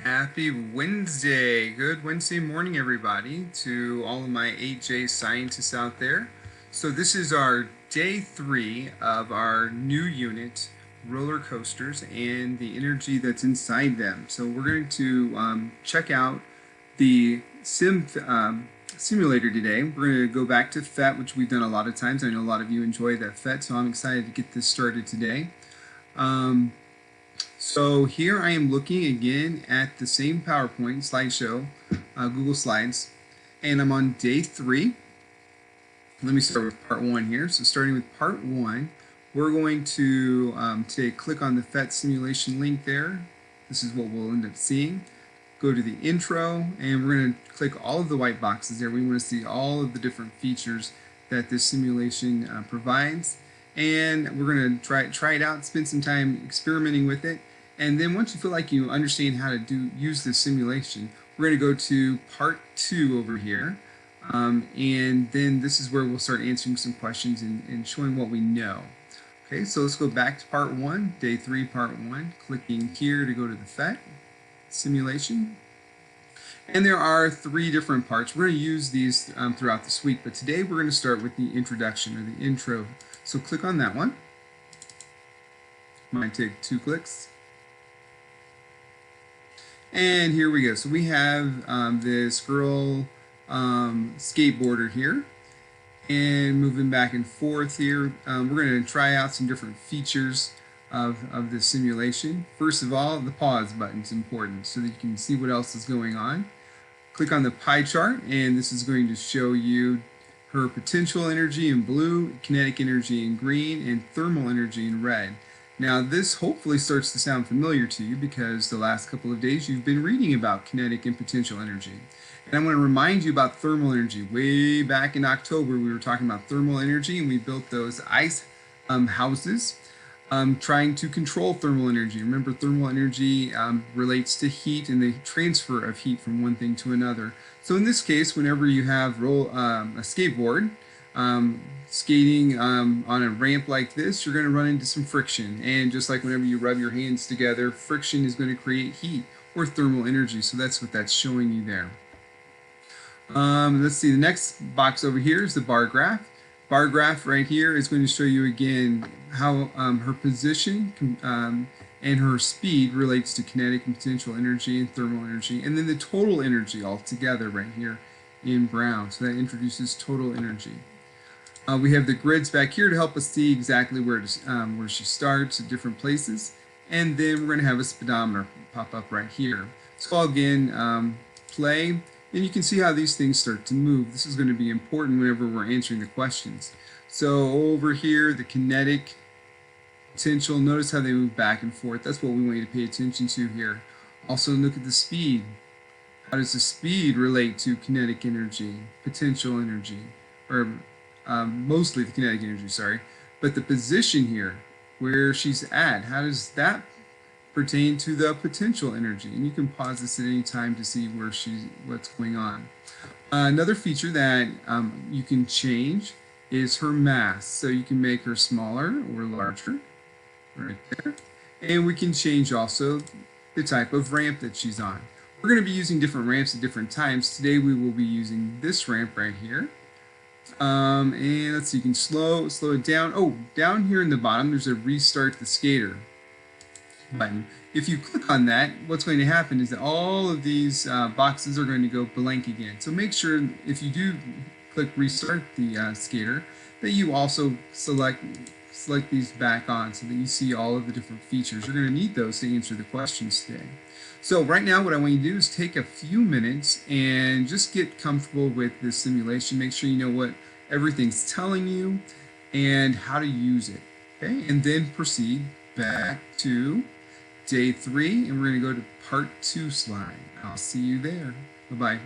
Happy Wednesday. Good Wednesday morning, everybody, to all of my 8J scientists out there. So this is our day 3 of our new unit, roller coasters, and the energy that's inside them. So we're going to check out the simulator today. We're going to go back to FET, which we've done a lot of times. I know a lot of you enjoy that FET, so I'm excited to get this started today. So here I am looking again at the same PowerPoint slideshow, Google Slides, and I'm on day 3. Let me start with part 1 here. So starting with part 1, we're going to today click on the FET simulation link there. This is what we'll end up seeing. Go to the intro, and we're going to click all of the white boxes there. We want to see all of the different features that this simulation provides. And we're going to try it out, spend some time experimenting with it. And then once you feel like you understand how to use this simulation, we're going to go to part 2 over here. And then this is where we'll start answering some questions and showing what we know. Okay, so let's go back to part 1, day 3, part 1, clicking here to go to the FET simulation. And there are 3 different parts. We're going to use these throughout this week, but today we're going to start with the introduction or the intro. So click on that one. Might take 2 clicks. And here we go. So we have this girl skateboarder here, and moving back and forth here. We're going to try out some different features of this simulation. First of all, the pause button is important so that you can see what else is going on. Click on the pie chart, and this is going to show you her potential energy in blue, kinetic energy in green, and thermal energy in red. Now this hopefully starts to sound familiar to you because the last couple of days you've been reading about kinetic and potential energy. And I'm going to remind you about thermal energy. Way back in October we were talking about thermal energy, and we built those ice houses trying to control thermal energy. Remember, thermal energy relates to heat and the transfer of heat from one thing to another. So in this case, whenever you have a skateboard, skating on a ramp like this, you're going to run into some friction. And just like whenever you rub your hands together, friction is going to create heat or thermal energy. So that's what that's showing you there. Let's see, the next box over here is the bar graph. Bar graph right here is going to show you again how her position and her speed relates to kinetic and potential energy and thermal energy, and then the total energy altogether right here in brown. So that introduces total energy. We have the grids back here to help us see exactly where she starts at different places, and then we're going to have a speedometer pop up right here. So I'll again play. And you can see how these things start to move. This is going to be important whenever we're answering the questions. So over here, the kinetic potential, notice how they move back and forth. That's what we want you to pay attention to here. Also look at the speed. How does the speed relate to kinetic energy, potential energy, or mostly the kinetic energy, sorry. But the position here, where she's at, how does that pertain to the potential energy? And you can pause this at any time to see what's going on. Another feature that you can change is her mass. So you can make her smaller or larger, right there. And we can change also the type of ramp that she's on. We're going to be using different ramps at different times. Today we will be using this ramp right here. And let's see, you can slow it down. Oh, down here in the bottom, there's a restart the skater button. If you click on that, what's going to happen is that all of these boxes are going to go blank again. So make sure if you do click restart the skater that you also select these back on so that you see all of the different features. You're going to need those to answer the questions today. So right now what I want you to do is take a few minutes and just get comfortable with this simulation. Make sure you know what everything's telling you and how to use it. Okay, and then proceed back to day 3, and we're going to go to part 2 slide. I'll see you there. Bye-bye.